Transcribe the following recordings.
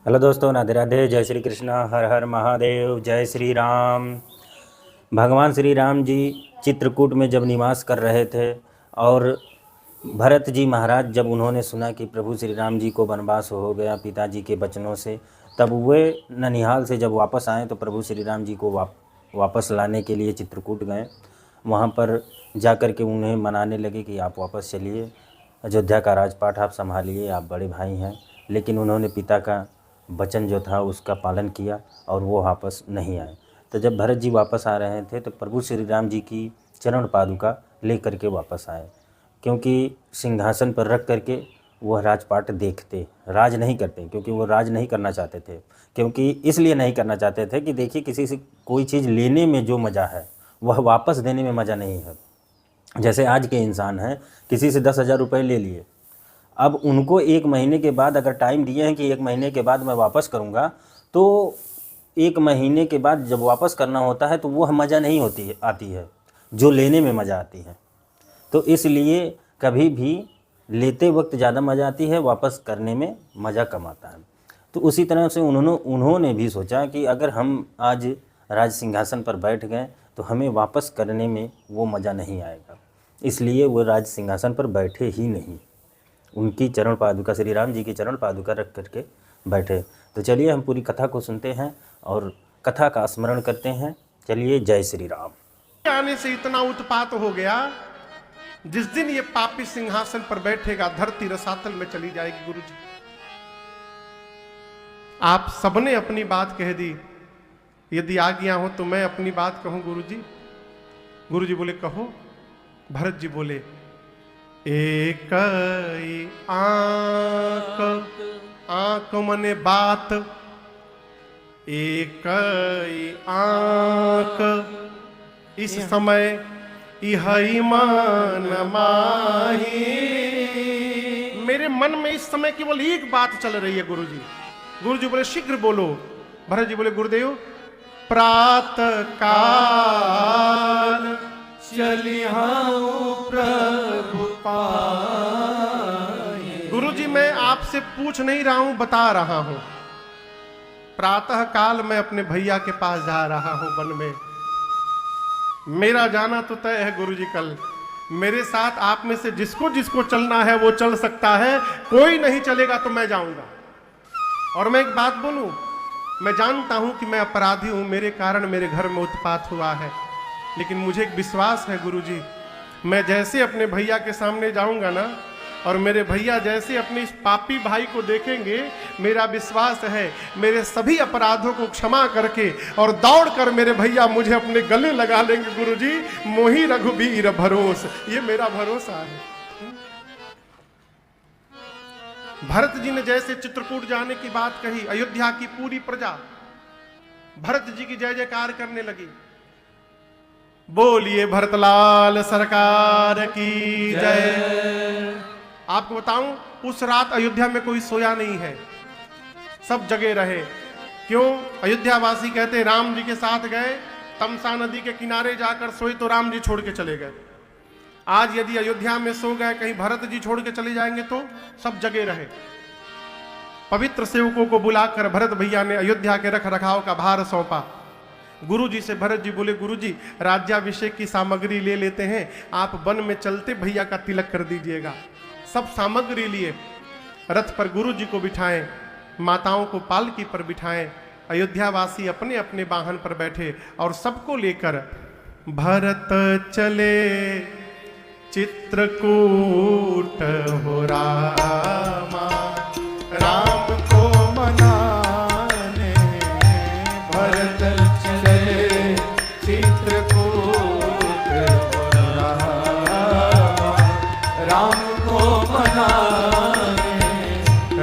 Hello दोस्तों, राधे राधे। जय श्री कृष्णा, हर हर महादेव, जय श्री राम। भगवान श्री राम जी चित्रकूट में जब निवास कर रहे थे और भरत जी महाराज जब उन्होंने सुना कि प्रभु श्री राम जी को वनवास हो गया पिताजी के वचनों से, तब वे ननिहाल से जब वापस आए तो प्रभु श्री राम जी को वापस लाने के लिए चित्रकूट गए। वहाँ पर जाकर के उन्हें मनाने लगे कि आप वापस चलिए, अयोध्या का राजपाट आप संभालिए, आप बड़े भाई हैं। लेकिन उन्होंने पिता का वचन जो था उसका पालन किया और वो वापस नहीं आए। तो जब भरत जी वापस आ रहे थे तो प्रभु श्री राम जी की चरण पादुका लेकर के वापस आए, क्योंकि सिंहासन पर रख करके वह राजपाट देखते, राज नहीं करते, क्योंकि वो राज नहीं करना चाहते थे। क्योंकि इसलिए नहीं करना चाहते थे कि देखिए, किसी से कोई चीज़ लेने में जो मज़ा है वह वापस देने में मज़ा नहीं है। जैसे आज के इंसान हैं, किसी से 10,000 रुपये ले लिए, अब उनको 1 महीने के बाद अगर टाइम दिए हैं कि 1 महीने के बाद मैं वापस करूँगा, तो 1 महीने के बाद जब वापस करना होता है तो वह मज़ा नहीं आती है जो लेने में मज़ा आती है। तो इसलिए कभी भी लेते वक्त ज़्यादा मज़ा आती है, वापस करने में मज़ा कम आता है। तो उसी तरह से उन्होंने भी सोचा कि अगर हम आज राज सिंहासन पर बैठ गए तो हमें वापस करने में वो मज़ा नहीं आएगा, इसलिए वो राज सिंहासन पर बैठे ही नहीं, उनकी चरण पादुका, श्री राम जी की चरण पादुका रख करके बैठे। तो चलिए हम पूरी कथा को सुनते हैं और कथा का स्मरण करते हैं। चलिए, जय श्री राम। आने से इतना उत्पात हो गया, जिस दिन ये पापी सिंहासन पर बैठेगा धरती रसातल में चली जाएगी। गुरुजी, आप सबने अपनी बात कह दी, यदि आज्ञा हो तो मैं अपनी बात कहूं। गुरुजी, गुरुजी बोले कहो। भरत जी बोले, एक आंख मने बात, एक आंख इस समय इहई मन माही। मेरे मन में इस समय केवल एक बात चल रही है। गुरुजी, गुरुजी बोले शीघ्र बोलो। भरत जी बोले, गुरुदेव प्रातः काल चलिहाऊं प्रभु पाए। गुरुजी, मैं आपसे पूछ नहीं रहा हूं, बता रहा हूं। प्रातः काल मैं अपने भैया के पास जा रहा हूं वन में। मेरा जाना तो तय है गुरुजी। कल मेरे साथ आप में से जिसको जिसको चलना है वो चल सकता है, कोई नहीं चलेगा तो मैं जाऊंगा। और मैं एक बात बोलूं, मैं जानता हूं कि मैं अपराधी हूं, मेरे कारण मेरे घर में उत्पात हुआ है, लेकिन मुझे एक विश्वास है गुरुजी, मैं जैसे अपने भैया के सामने जाऊंगा ना, और मेरे भैया जैसे अपने इस पापी भाई को देखेंगे, मेरा विश्वास है मेरे सभी अपराधों को क्षमा करके और दौड़कर मेरे भैया मुझे अपने गले लगा लेंगे। गुरुजी, मोहि रघुबीर भरोस, ये मेरा भरोसा है। भरत जी ने जैसे चित्रकूट जाने की बात कही, अयोध्या की पूरी प्रजा भरत जी की जय जयकार करने लगी। बोलिए भरतलाल सरकार की जय। आपको बताऊं, उस रात अयोध्या में कोई सोया नहीं है, सब जगे रहे। क्यों? अयोध्यावासी कहते हैं राम जी के साथ गए, तमसा नदी के किनारे जाकर सोए तो राम जी छोड़ के चले गए। आज यदि अयोध्या में सो गए, कहीं भरत जी छोड़ के चले जाएंगे तो सब जगे रहे। पवित्र सेवकों को बुलाकर भरत भैया ने अयोध्या के रख रखाव का भार सौंपा। गुरुजी से भरत जी बोले, गुरुजी राज्याभिषेक की सामग्री ले लेते हैं, आप वन में चलते भैया का तिलक कर दीजिएगा। सब सामग्री लिए रथ पर गुरुजी को बिठाएं, माताओं को पालकी पर बिठाएं, अयोध्यावासी अपने अपने वाहन पर बैठे और सबको लेकर भरत चले चित्रकूट हो रामा। राम को मनाने भरत चले चित्रकूट हो रामा। राम को मनाने,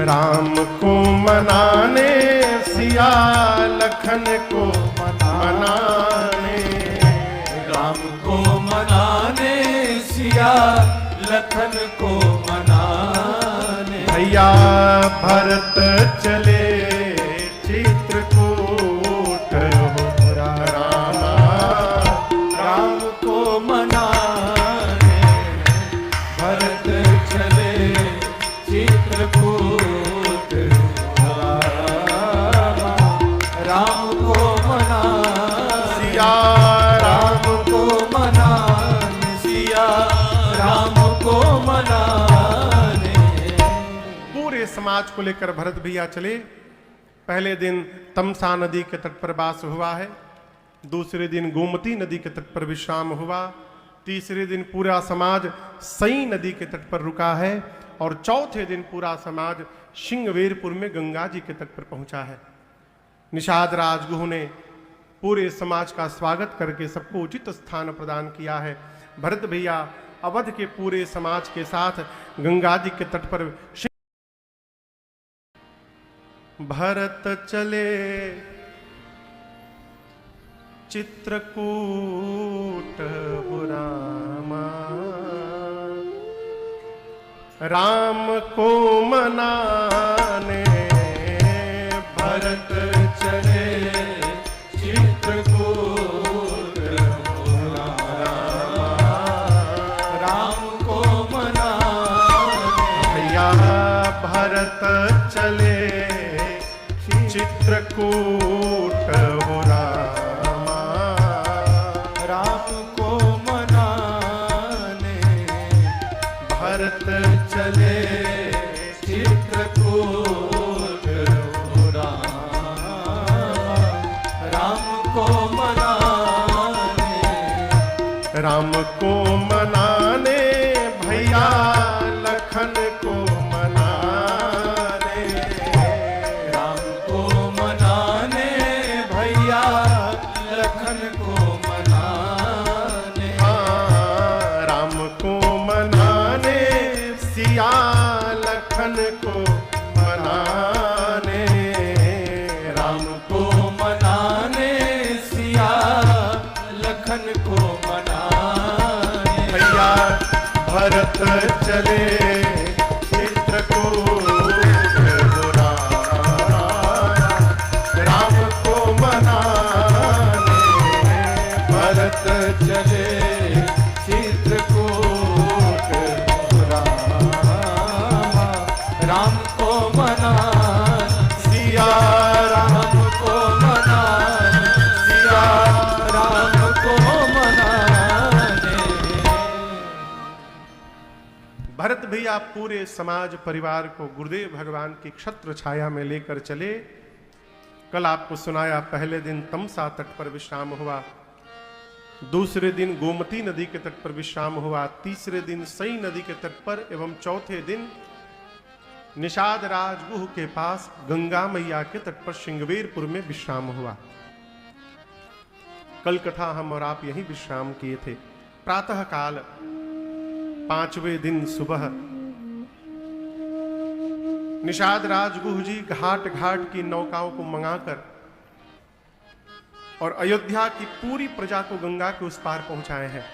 राम को मनाने, सिया लखन को मनाने, राम को मनाने, सिया लखन को मनाने। भैया भरत चले चित्रकूट हो रामा। राम को मनाने भरत चले चित्रकूट हो रामा। समाज को लेकर भरत भैया चले। पहले दिन तमसा नदी के तट पर वास हुआ है, दूसरे दिन गोमती नदी के तट पर विश्राम हुआ, तीसरे दिन पूरा समाज सई नदी के तट पर रुका है और चौथे दिन पूरा समाज सिंहवेरपुर में गंगा जी के तट पर पहुंचा है। निषाद राजगुह ने पूरे समाज का स्वागत करके सबको उचित स्थान प्रदान किया है। भरत भैया अवध के पूरे समाज के साथ गंगा जी के तट पर भरत चले चित्रकूट रामा, राम को मनाने भरत चले चित्रकूट राम को मनाने। भैया भरत चले चित्रकूट रामा, राम को मनाने। भरत चले चित्रकूट राम को मनाने। राम को मनाने भैया लखन को मनाने। राम को मनाने भैया लखन को मनाने। हाँ, राम को मनाने सिया लखन को मनाने। राम को मनाने सिया लखन को मनाने। भैया भरत चले चित्रकूट राम को मनाने। भरत चले चित्रकूट राम को मनाने। सिया राम को मनाने। सिया राम को मनाने। भरत भैया पूरे समाज परिवार को गुरुदेव भगवान की क्षत्र छाया में लेकर चले। कल आपको सुनाया, पहले दिन तमसा तट पर विश्राम हुआ, दूसरे दिन गोमती नदी के तट पर विश्राम हुआ, तीसरे दिन सई नदी के तट पर एवं चौथे दिन निषाद राजगुह के पास गंगा मैया के तट पर सिंहवेरपुर में विश्राम हुआ। कल कथा हम और आप यहीं विश्राम किए थे। प्रातः काल पांचवें दिन सुबह निषाद राजगुह जी घाट घाट की नौकाओं को मंगाकर और अयोध्या की पूरी प्रजा को गंगा के उस पार पहुंचाए हैं।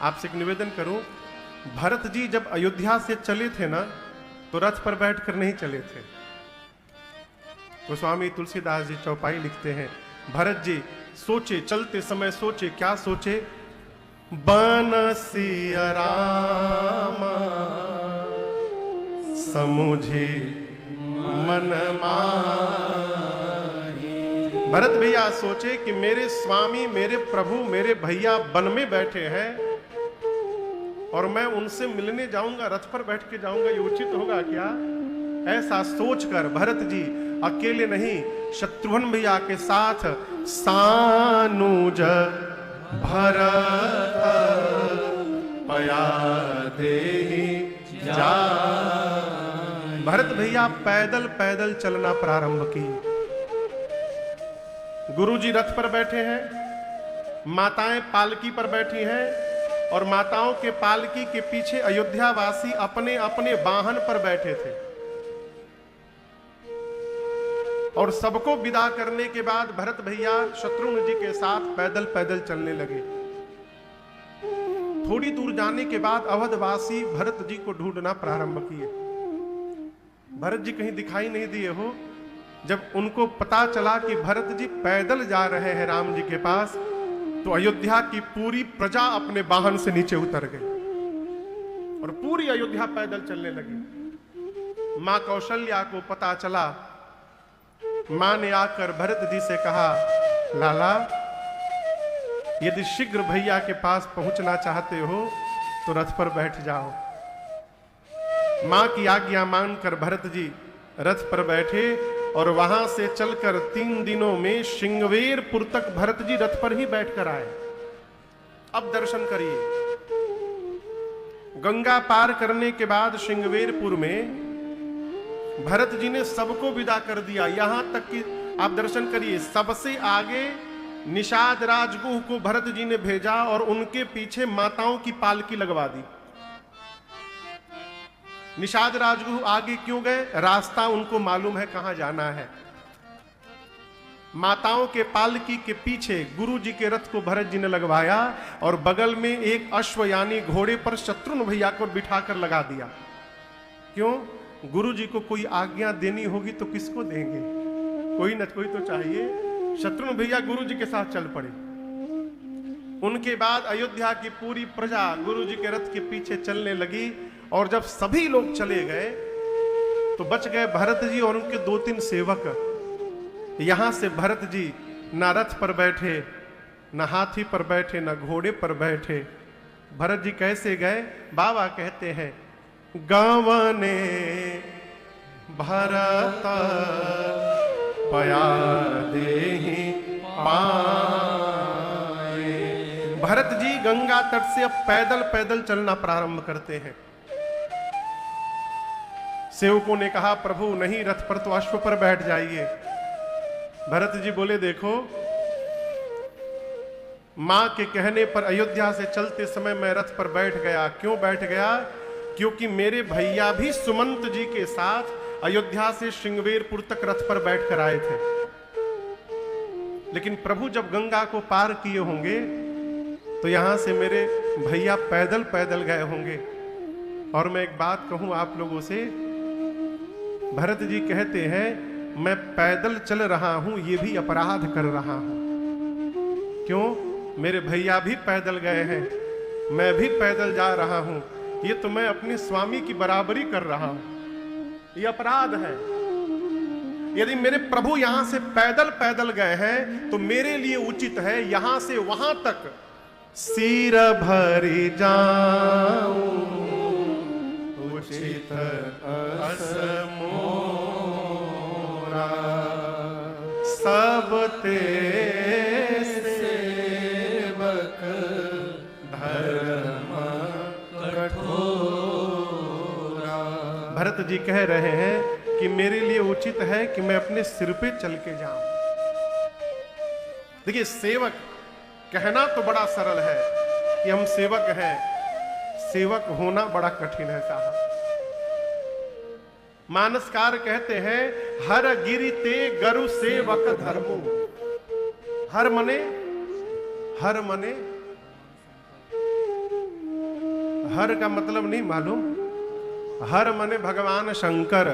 आपसे एक निवेदन करूं, भरत जी जब अयोध्या से चले थे ना, तो रथ पर बैठकर नहीं चले थे। गोस्वामी तुलसीदास जी चौपाई लिखते हैं, भरत जी सोचे, चलते समय सोचे, क्या सोचे? बनसिया रामा समुझी मन माही। भरत भैया सोचे कि मेरे स्वामी, मेरे प्रभु, मेरे भैया वन में बैठे हैं और मैं उनसे मिलने जाऊंगा, रथ पर बैठ के जाऊंगा, ये उचित होगा क्या? ऐसा सोचकर भरत जी अकेले नहीं, शत्रुघ्न भैया के साथ सानुज भरत पया देहि जा। भरत भैया पैदल पैदल चलना प्रारंभ की। गुरुजी रथ पर बैठे हैं, माताएं पालकी पर बैठी हैं और माताओं के पालकी के पीछे अयोध्यावासी अपने अपने वाहन पर बैठे थे। और सबको विदा करने के बाद भरत भैया शत्रुघ्न जी के साथ पैदल पैदल चलने लगे। थोड़ी दूर जाने के बाद अवधवासी भरत जी को ढूंढना प्रारंभ किए। भरत जी कहीं दिखाई नहीं दिए हो। जब उनको पता चला कि भरत जी पैदल जा रहे हैं राम जी के पास, तो अयोध्या की पूरी प्रजा अपने वाहन से नीचे उतर गई और पूरी अयोध्या पैदल चलने लगी। मां कौशल्या को पता चला। मां ने आकर भरत जी से कहा, लाला यदि शीघ्र भैया के पास पहुंचना चाहते हो तो रथ पर बैठ जाओ। मां की आज्ञा मानकर भरत जी रथ पर बैठे और वहां से चलकर 3 दिनों में श्रृंगवेरपुर तक भरत जी रथ पर ही बैठकर आए। अब दर्शन करिए। गंगा पार करने के बाद श्रृंगवेरपुर में भरत जी ने सबको विदा कर दिया। यहां तक कि आप दर्शन करिए, सबसे आगे निषाद राजगुह को भरत जी ने भेजा और उनके पीछे माताओं की पालकी लगवा दी। निषाद राजगुह आगे क्यों गए? रास्ता उनको मालूम है कहां जाना है। माताओं के पालकी के पीछे गुरु जी के रथ को भरत जी ने लगवाया और बगल में एक अश्व यानी घोड़े पर शत्रुघ्न भैया को बिठाकर लगा दिया। क्यों? गुरु जी को कोई आज्ञा देनी होगी तो किसको देंगे? कोई न कोई तो चाहिए। शत्रुघ्न भैया गुरु जी के साथ चल पड़े। उनके बाद अयोध्या की पूरी प्रजा गुरु जी के रथ के पीछे चलने लगी और जब सभी लोग चले गए तो बच गए भरत जी और उनके 2-3 सेवक। यहां से भरत जी ना रथ पर बैठे, ना हाथी पर बैठे, ना घोड़े पर बैठे। भरत जी कैसे गए? बाबा कहते हैं, गावने भरत पया देहि पाए। भरत जी गंगा तट से अब पैदल पैदल चलना प्रारंभ करते हैं। सेवकों ने कहा, प्रभु नहीं, रथ पर तो अश्व पर बैठ जाइए। भरत जी बोले, देखो मां के कहने पर अयोध्या से चलते समय मैं रथ पर बैठ गया। क्यों बैठ गया? क्योंकि मेरे भैया भी सुमंत जी के साथ अयोध्या से श्रृंगवेरपुर तक रथ पर बैठकर आए थे। लेकिन प्रभु जब गंगा को पार किए होंगे तो यहां से मेरे भैया पैदल पैदल गए होंगे। और मैं एक बात कहूं आप लोगों से, भरत जी कहते हैं, मैं पैदल चल रहा हूं, ये भी अपराध कर रहा हूं। क्यों? मेरे भैया भी पैदल गए हैं, मैं भी पैदल जा रहा हूं। ये तो मैं अपने स्वामी की बराबरी कर रहा हूं, ये अपराध है। यदि मेरे प्रभु यहां से पैदल पैदल गए हैं तो मेरे लिए उचित है यहां से वहां तक सिर भरी जाऊं, उचित असमोरा सब ते सेवक धर्म कठोरा। भरत जी कह रहे हैं कि मेरे लिए उचित है कि मैं अपने सिर पे चल के जाऊं। देखिए, सेवक कहना तो बड़ा सरल है कि हम सेवक हैं, सेवक होना बड़ा कठिन है साहब। मानसकार कहते हैं, हर गिरि ते गरु सेवक धर्मो। हर मने हर का मतलब नहीं मालूम। हर मने भगवान शंकर।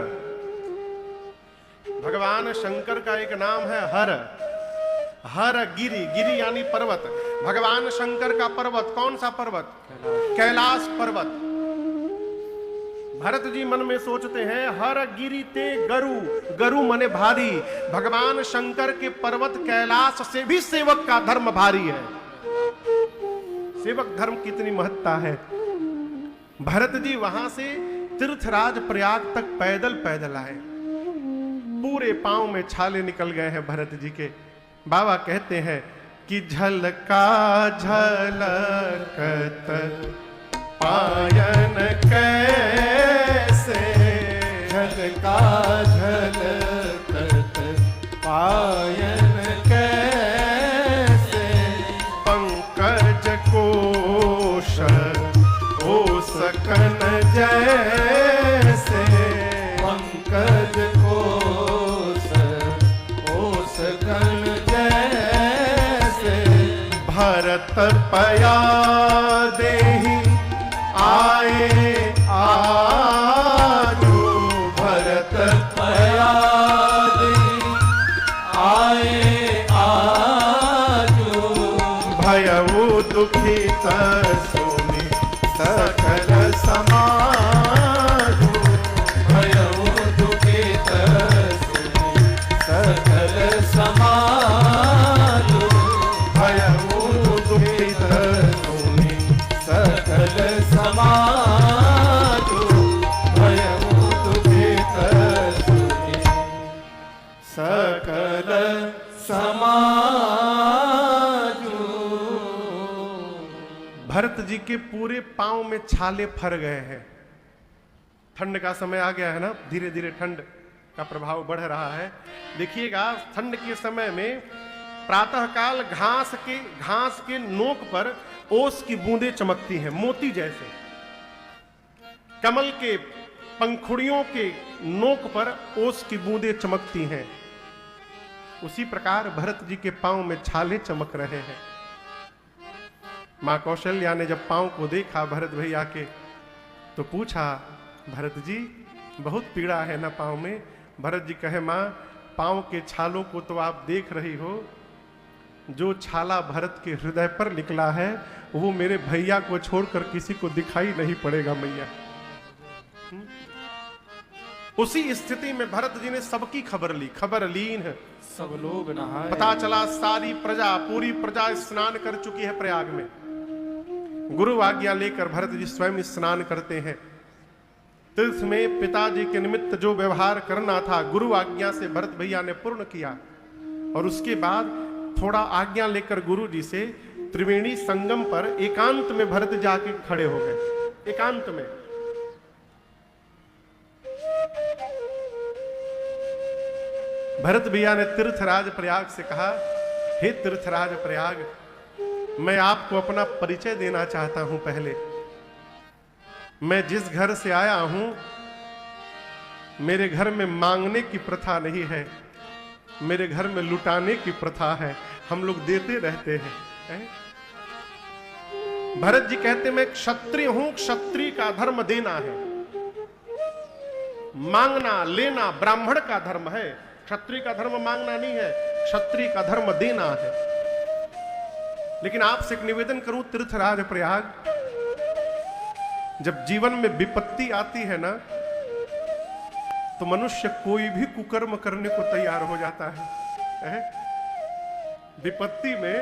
भगवान शंकर का एक नाम है हर। हर गिरि, गिरि यानी पर्वत। भगवान शंकर का पर्वत कौन सा पर्वत? कैलाश पर्वत। भरत जी मन में सोचते हैं, हर गिरि ते गरु, गरु मने भारी। भगवान शंकर के पर्वत कैलाश से भी सेवक का धर्म भारी है। सेवक धर्म कितनी महत्ता है। भरत जी वहां से तीर्थराज प्रयाग तक पैदल पैदल आए। पूरे पांव में छाले निकल गए हैं भरत जी के। बाबा कहते हैं कि झलका झलकत पायन कैसे, झलका झलकत पायन कैसे, पंकज कोश हो सकन जैसे, पंकज कोश हो सकन जैसे, भरत पया देहि आए आजू। भरत पया देहि आए आजू, भयउ दुखित सुनि सकल समाजू। भयउ दुखित सुनि सकल समाजू, भयउ दुखित सुनि सकल समाजू, भयउ सकल समाजू। भरत जी के पूरे पांव में छाले फर गए हैं। ठंड का समय आ गया है ना, धीरे धीरे ठंड का प्रभाव बढ़ रहा है। देखिएगा ठंड के समय में प्रातःकाल घास के नोक पर ओस की बूंदें चमकती हैं, मोती जैसे। कमल के पंखुड़ियों के नोक पर ओस की बूंदें चमकती हैं। उसी प्रकार भरत जी के पांव में छाले चमक रहे हैं। मां कौशल्या ने जब पांव को देखा भरत भैया के, तो पूछा, भरत जी बहुत पीड़ा है ना पांव में? भरत जी कहे, मां पांव के छालों को तो आप देख रही हो, जो छाला भरत के हृदय पर निकला है वो मेरे भैया को छोड़कर किसी को दिखाई नहीं पड़ेगा मैया। उसी स्थिति में भरत जी ने सबकी खबर ली। खबर लीन है, सब लोग नहाए। पता चला सारी प्रजा, पूरी प्रजा स्नान कर चुकी है प्रयाग में। गुरु आज्ञा लेकर भरत जी स्वयं स्नान करते हैं। तीर्थ में पिताजी के निमित्त जो व्यवहार करना था गुरु आज्ञा से भरत भैया ने पूर्ण किया। और उसके बाद थोड़ा आज्ञा लेकर गुरु जी से त्रिवेणी संगम पर एकांत में भरत जाके खड़े हो गए। एकांत में भरत भैया ने तीर्थराज प्रयाग से कहा, हे तीर्थराज प्रयाग, मैं आपको अपना परिचय देना चाहता हूं। पहले मैं जिस घर से आया हूं, मेरे घर में मांगने की प्रथा नहीं है, मेरे घर में लुटाने की प्रथा है। हम लोग देते रहते हैं। भरत जी कहते, मैं क्षत्रिय हूं, क्षत्रिय का धर्म देना है, मांगना लेना ब्राह्मण का धर्म है। क्षत्रिय का धर्म मांगना नहीं है, क्षत्रिय का धर्म देना है। लेकिन आपसे एक निवेदन करूं तीर्थराज प्रयाग, जब जीवन में विपत्ति आती है ना, तो मनुष्य कोई भी कुकर्म करने को तैयार हो जाता है। विपत्ति में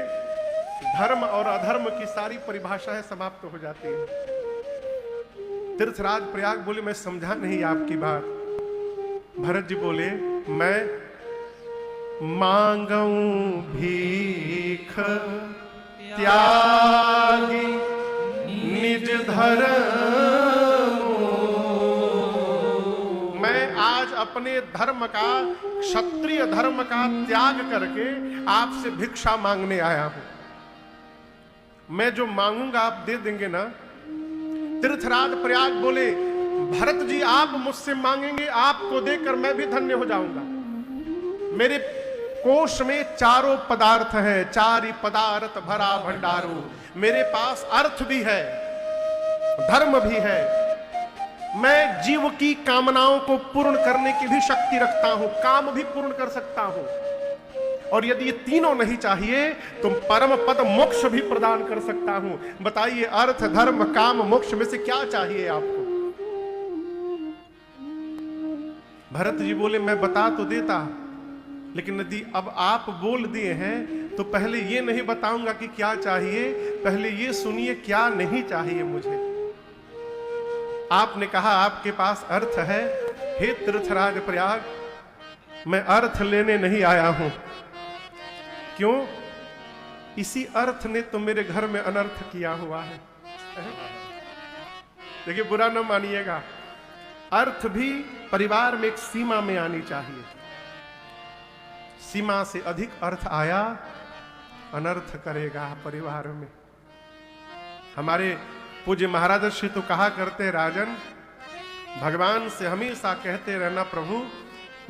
धर्म और अधर्म की सारी परिभाषाएं समाप्त हो जाती हैं। तीर्थराज प्रयाग बोले, मैं समझा नहीं आपकी बात। भरत जी बोले, मैं मांगूं भीख त्यागी निज धर्म। मैं आज अपने धर्म का, क्षत्रिय धर्म का त्याग करके आपसे भिक्षा मांगने आया हूं। मैं जो मांगूंगा आप दे देंगे ना? तीर्थराज प्रयाग बोले, भरत जी आप मुझसे मांगेंगे, आपको देकर मैं भी धन्य हो जाऊंगा। मेरे कोष में चारों पदार्थ है, चारि पदार्थ भरा भंडारो। मेरे पास अर्थ भी है, धर्म भी है, मैं जीव की कामनाओं को पूर्ण करने की भी शक्ति रखता हूं, काम भी पूर्ण कर सकता हूं। और यदि ये तीनों नहीं चाहिए तो परम पद मोक्ष भी प्रदान कर सकता हूं। बताइए, अर्थ धर्म काम मोक्ष में से क्या चाहिए आपको? भरत जी बोले, मैं बता तो देता, लेकिन यदि अब आप बोल दिए हैं तो पहले ये नहीं बताऊंगा कि क्या चाहिए, पहले ये सुनिए क्या नहीं चाहिए मुझे। आपने कहा आपके पास अर्थ है। हे तीर्थराज प्रयाग, मैं अर्थ लेने नहीं आया हूं। क्यों? इसी अर्थ ने तो मेरे घर में अनर्थ किया हुआ है। देखिए, बुरा न मानिएगा, अर्थ भी परिवार में एक सीमा में आनी चाहिए। सीमा से अधिक अर्थ आया, अनर्थ करेगा परिवार में। हमारे पूज्य महाराज श्री तो कहा करते, राजन भगवान से हमेशा कहते रहना, प्रभु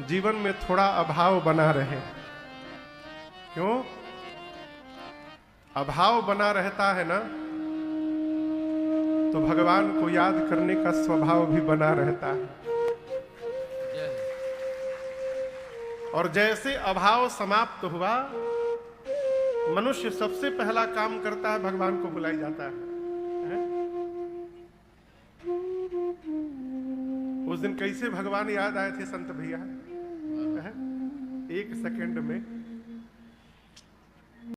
जीवन में थोड़ा अभाव बना रहे। क्यों? अभाव बना रहता है ना, तो भगवान को याद करने का स्वभाव भी बना रहता है। और जैसे अभाव समाप्त हुआ, मनुष्य सबसे पहला काम करता है, भगवान को बुलाई जाता है। उस दिन कैसे भगवान याद आए थे संत भैया? एक सेकंड में